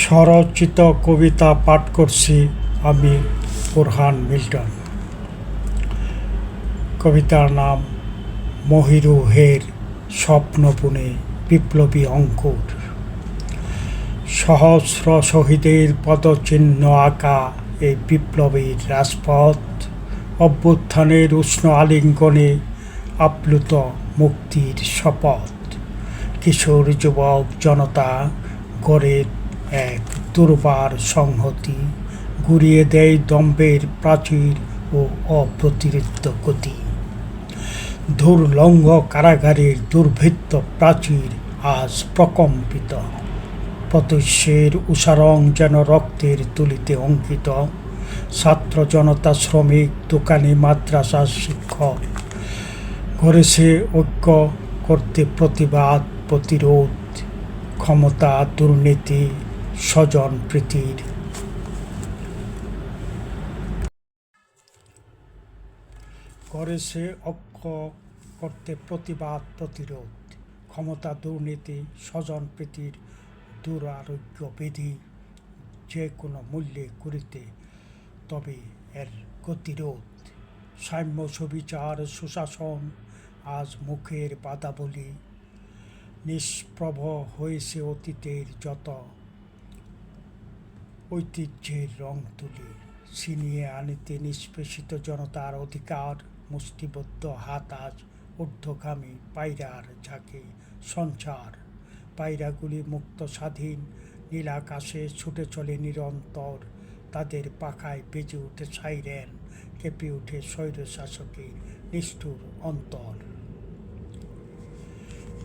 স্বরচিত কবিতা পাঠ করছি আমি বুরহান মিল্টন। কবিতার নাম মহিরুহের স্বপ্ন বুনে বিপ্লবী অঙ্কুর। সহস্র শহীদের পদচিহ্ন আঁকা এই বিপ্লবীর রাজপথ, অভ্যুত্থানের উষ্ণ আলিঙ্গনে আপ্লুত মুক্তির শপথ। কিশোর যুবক জনতা গড়ে এক দুর্বার সংহতি, ঘুরিয়ে দেয় দম্ভের প্রাচীর ও অপ্রতিরোধ্য গতি। দুর্লঙ্ঘ কারাগারের দুর্ভেদ্য প্রাচীর আজ প্রকম্পিত, প্রত্যুষের উষারং যেন রক্তের তুলিতে অঙ্কিত। ছাত্র জনতা, শ্রমিক, দোকানি, মাদ্রাসার শিক্ষক গড়েছে ঐক্য করতে প্রতিবাদ, প্রতিরোধ, ক্ষমতা, দুর্নীতি, স্বজন প্রীতির। করেছে ঐক্য করতে প্রতিবাদ, প্রতিরোধ, ক্ষমতা, দুর্নীতি, স্বজন প্রীতির দুরারোগ্য বিধি। যে কোনো মূল্যে করিতে তবে এর গতিরোধ। সাম্য, সুবিচার, সুশাসন আজ মুখের বাধা বলি। নিষ্প্রভ হয়েছে অতীতের যত ঐতিহ্যের রং তুলি। ছিনিয়ে আনিতে নিষ্পেষিত জনতার অধিকার, মুষ্টিবদ্ধ হাত আজ ঊর্ধ্বগামী পায়রার ঝাঁকে সঞ্চার। পায়রাগুলি মুক্ত স্বাধীন নীলাকাশে ছুটে চলে নিরন্তর, তাদের পাখায় বেজে ওঠে সাইরেন, কেঁপে ওঠে স্বৈরশাসকের নিষ্ঠুর অন্তর।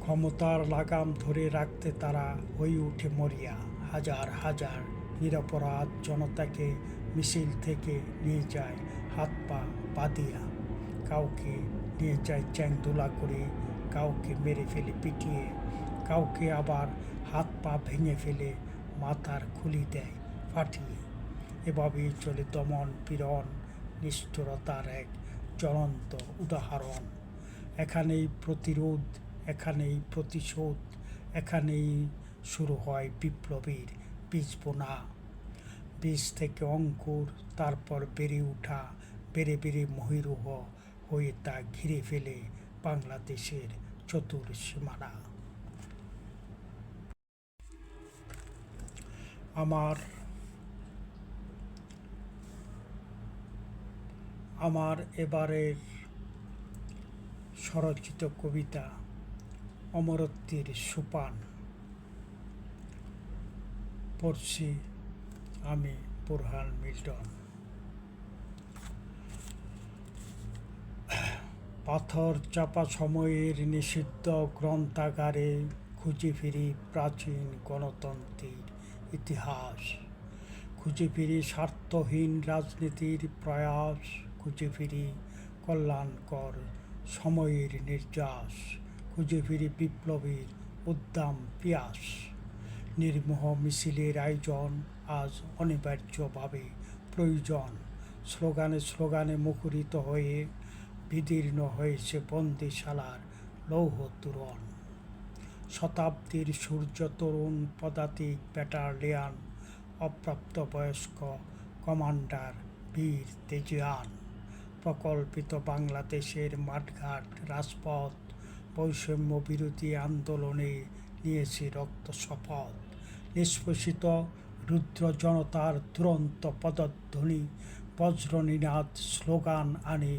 ক্ষমতার লাগাম ধরে রাখতে তারা হয়ে ওঠে মরিয়া। হাজার হাজার নিরপরাধ জনতাকে মিছিল থেকে নিয়ে যায় হাত পা বাঁধিয়া। কাউকে নিয়ে যায় চ্যাংদোলা করে, কাউকে মেরে ফেলে পিটিয়ে, কাউকে আবার হাত পা ভেঙে ফেলে মাথার খুলি দেয় ফাটিয়ে। এভাবেই চলে দমন পীড়ন, নিষ্ঠুরতার এক জ্বলন্ত উদাহরণ। এখানেই প্রতিরোধ, এখানেই প্রতিশোধ, এখানেই শুরু হয় বিপ্লবীর বীজ বোনা। বীজ থেকে অঙ্কুর, তারপর বেড়ে ওঠা, বেড়ে বেড়ে মহিরুহ হয়ে তা ঘিরে ফেলে বাংলাদেশের চতুর সীমানা। আমার এবারের স্বরচিত কবিতা অমরত্বের সোপান। পড়ছি আমি বুরহান মিল্টন। পাথর চাপা সময়ের নিষিদ্ধ গ্রন্থাগারে খুঁজে ফিরি প্রাচীন গণতন্ত্রের ইতিহাস। খুঁজে ফিরি স্বার্থহীন রাজনীতির প্রয়াস, খুঁজে ফিরি কল্যাণকর সময়ের নির্যাস। খুঁজে ফিরি বিপ্লবীর উদ্দাম পিয়াস। নির্মোহ মিছিলের আয়োজন আজ অনিবার্যভাবে প্রয়োজন। স্লোগানে স্লোগানে মুখরিত হয়ে বিদীর্ণ হয়েছে বন্দিশালার লৌহ তোরণ। শতাব্দীর সূর্য তরুণ পদাতিক ব্যাটালিয়ন, অপ্রাপ্তবয়স্ক কমান্ডার বীর তেজিয়ান। প্রকল্পিত বাংলাদেশের মাঠঘাট রাজপথ, বৈষম্য বিরোধী আন্দোলনে নিয়েছে রক্ত শপথ। নিষ্পেষিত রুদ্র জনতার দুরন্ত পদধ্বনি, বজ্রনিনাদ স্লোগান আনে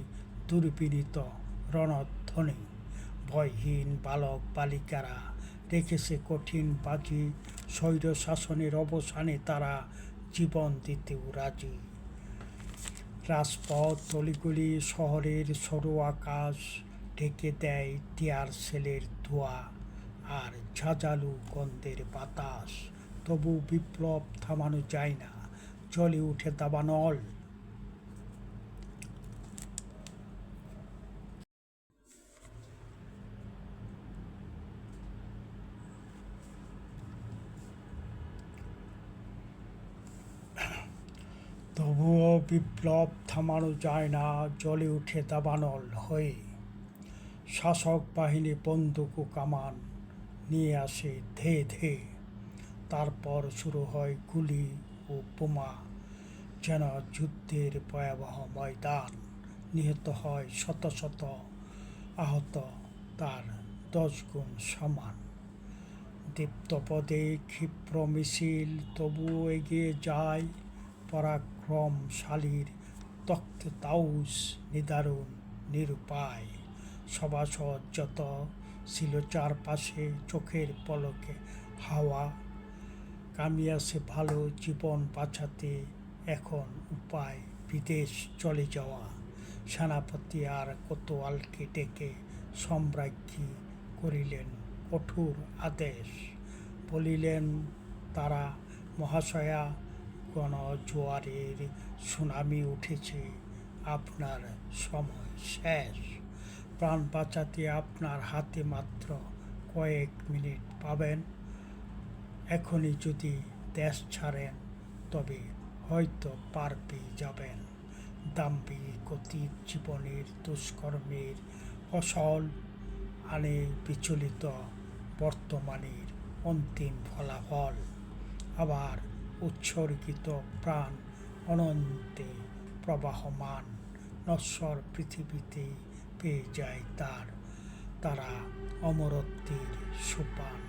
দুর্বিনীত রণধ্বনি। ভয়হীন বালক বালিকারা রেখেছে কঠিন বাজি, স্বৈর শাসনের অবসানে তারা জীবন দিতেও রাজি। রাজপথ, অলিগলি, শহরের সরু আকাশ ঢেকে দেয় টিয়ার সেলের ধোঁয়া আর ঝাঁঝালু গন্ধের বাতাস। তবু বিপ্লব থামানো যায় না, জ্বলে উঠে দাবানল। তবুও বিপ্লব থামানো যায় না, জ্বলে উঠে দাবানল হয়ে। শাসক বাহিনী বন্দুক ও কামান নিয়ে আসে ধেয়ে ধেয়ে। তারপর শুরু হয় গুলি ও বোমা, যেন যুদ্ধের ভয়াবহ ময়দান। নিহত হয় শত শত, আহত তার 10 গুণ সমান। দীপ্তপদে ক্ষিপ্র মিছিল তবুও এগিয়ে যায়, পরাক্রমশালীর তখ্তে তাউস নিদারুণ নিরুপায়। সভাসদ যত ছিল চারপাশে, চোখের পলকে হাওয়া। কামিয়াছে ভালো জীবন বাঁচাতে, এখন উপায় বিদেশ চলে যাওয়া। সেনাপতি আর কোতোয়ালকে ডেকে সম্রাজ্ঞী করিলেন কঠোর আদেশ। বলিলেন তারা, মহাশয়া, গণজোয়ারের সুনামি উঠেছে, আপনার সময় শেষ। প্রাণ বাঁচাতে আপনার হাতে মাত্র কয়েক মিনিট পাবেন। এখনই যদি দেশ ছাড়েন, তবে হয়তো পার পেয়ে যাবেন। দাম্ভিক অতীত জীবনের দুষ্কর্মের ফসল আনে বিচলিত বর্তমানের অন্তিম ফলাফল। আবার উৎসর্গিত প্রাণ অনন্তে প্রবাহমান নশ্বর পৃথিবীতে পেয়ে যায় তারা অমরত্বের সোপান।